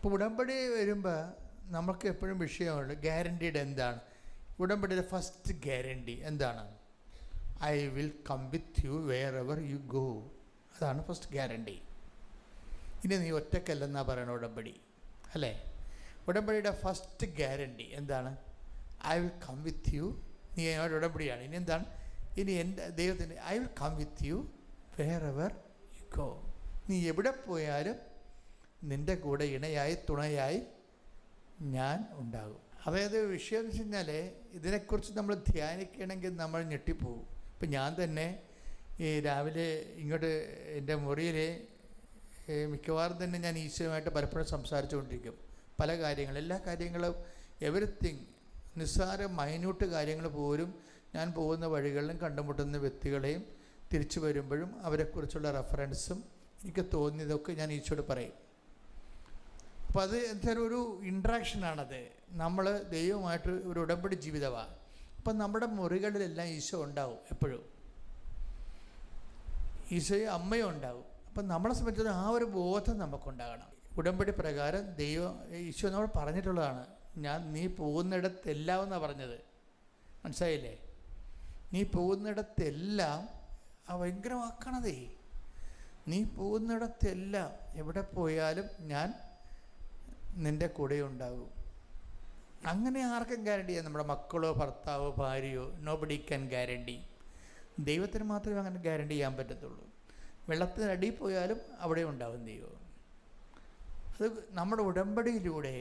അപ്പോൾ ഉടമ്പടി വരുമ്പോൾ നമുക്ക് എപ്പോഴും വിഷയമുണ്ട് ഗ്യാരണ്ടീഡ് എന്താണ്. ഉടമ്പടിയുടെ ഫസ്റ്റ് ഗ്യാരണ്ടി എന്താണ്? I will come with you wherever you go. അതാണ് ഫസ്റ്റ് ഗ്യാരണ്ടി. ഇനി നീ ഒറ്റക്കല്ലെന്നാണ് പറയുന്നത് ഉടമ്പടി, അല്ലേ? ഉടമ്പടിയുടെ ഫസ്റ്റ് ഗ്യാരണ്ടി എന്താണ്? I will come with you. നീ എന്നോട് ഉടമ്പടിയാണ്. ഇനി എന്താണ്? ഇനി എൻ്റെ ദൈവത്തിൻ്റെ I will come with you wherever you go. നീ എവിടെ പോയാലും നിൻ്റെ കൂടെ ഇണയായി തുണയായി ഞാൻ ഉണ്ടാകും. അതായത് വിഷയം എന്ന് വെച്ച് കഴിഞ്ഞാൽ ഇതിനെക്കുറിച്ച് നമ്മൾ ധ്യാനിക്കണമെങ്കിൽ നമ്മൾ ഞെട്ടിപ്പോകും. ഇപ്പം ഞാൻ തന്നെ ഈ രാവിലെ ഇങ്ങോട്ട് എൻ്റെ മുറിയിൽ മിക്കവാറും തന്നെ ഞാൻ ഈശോയുമായിട്ട് പലപ്പോഴും സംസാരിച്ചുകൊണ്ടിരിക്കും. പല കാര്യങ്ങളും, എല്ലാ കാര്യങ്ങളും, എവരിത്തിങ്, നിസ്സാര മൈന്യൂട്ട് കാര്യങ്ങൾ പോലും ഞാൻ പോകുന്ന വഴികളിലും കണ്ടുമുട്ടുന്ന വ്യക്തികളെയും തിരിച്ചു വരുമ്പോഴും അവരെക്കുറിച്ചുള്ള റെഫറൻസും എനിക്ക് തോന്നിയതൊക്കെ ഞാൻ ഈശോയോട് പറയും. അപ്പോൾ അത് എന്തായാലും ഒരു ഇൻട്രാക്ഷനാണത്. നമ്മൾ ദൈവമായിട്ട് ഒരു ഉടമ്പടി ജീവിതമാണ്. അപ്പം നമ്മുടെ മുറികളിലെല്ലാം ഈശോ ഉണ്ടാവും, എപ്പോഴും ഈശോയും അമ്മയും ഉണ്ടാവും. അപ്പം നമ്മളെ സംബന്ധിച്ചത് ആ ഒരു ബോധം നമുക്കുണ്ടാകണം. ഉടമ്പടി പ്രകാരം ദൈവം ഈശോ നമ്മൾ പറഞ്ഞിട്ടുള്ളതാണ്, നീ പോകുന്നിടത്തെല്ലാം എന്നാണ് പറഞ്ഞത്. മനസ്സിലായില്ലേ? നീ പോകുന്നിടത്തെല്ലാം ഭയങ്കര വാക്കാണതേ. നീ പോകുന്നിടത്തെല്ലാം എവിടെ പോയാലും ഞാൻ നിൻ്റെ കൂടെ ഉണ്ടാകും. അങ്ങനെ ആർക്കും ഗ്യാരണ്ടി ചെയ്യാം? നമ്മുടെ മക്കളോ ഭർത്താവോ ഭാര്യയോ, നോബഡി ക്യാൻ ഗ്യാരണ്ടി. ദൈവത്തിന് മാത്രമേ അങ്ങനെ ഗ്യാരണ്ടി ചെയ്യാൻ പറ്റത്തുള്ളൂ. വെള്ളത്തിനടിയിൽ പോയാലും അവിടെ ഉണ്ടാകും ദൈവം. അത് നമ്മുടെ ഉടമ്പടിയിലൂടെ,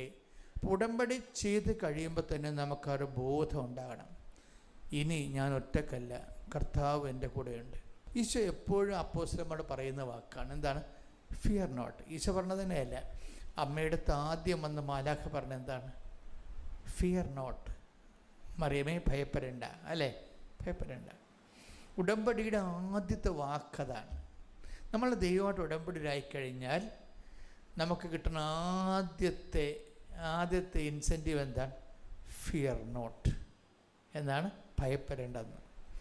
ഉടമ്പടി ചെയ്ത് കഴിയുമ്പോൾ തന്നെ നമുക്കൊരു ബോധം ഉണ്ടാകണം, ഇനി ഞാൻ ഒറ്റക്കല്ല, കർത്താവ് എൻ്റെ കൂടെയുണ്ട്. ഈശോ എപ്പോഴും അപ്പോസ്തലന്മാരോട് പറയുന്ന വാക്കാണ്, എന്താണ്? Fear not. ഈശോ പറഞ്ഞത് തന്നെയല്ല, അമ്മയുടെ ആദ്യം വന്ന് മാലാഖ പറഞ്ഞത് എന്താണ്? ഫിയർ നോട്ട്, മറിയമേ ഭയപ്പെടേണ്ട, അല്ലേ? ഭയപ്പെടേണ്ട. ഉടമ്പടിയുടെ ആദ്യത്തെ വാക്കതാണ്. നമ്മൾ ദൈവമായിട്ട് ഉടമ്പടിയിലായിക്കഴിഞ്ഞാൽ നമുക്ക് കിട്ടുന്ന ആദ്യത്തെ ഇൻസെൻറ്റീവ് എന്താണ്? Fear not. എന്താണ്? ഭയപ്പെടേണ്ടതെന്ന്.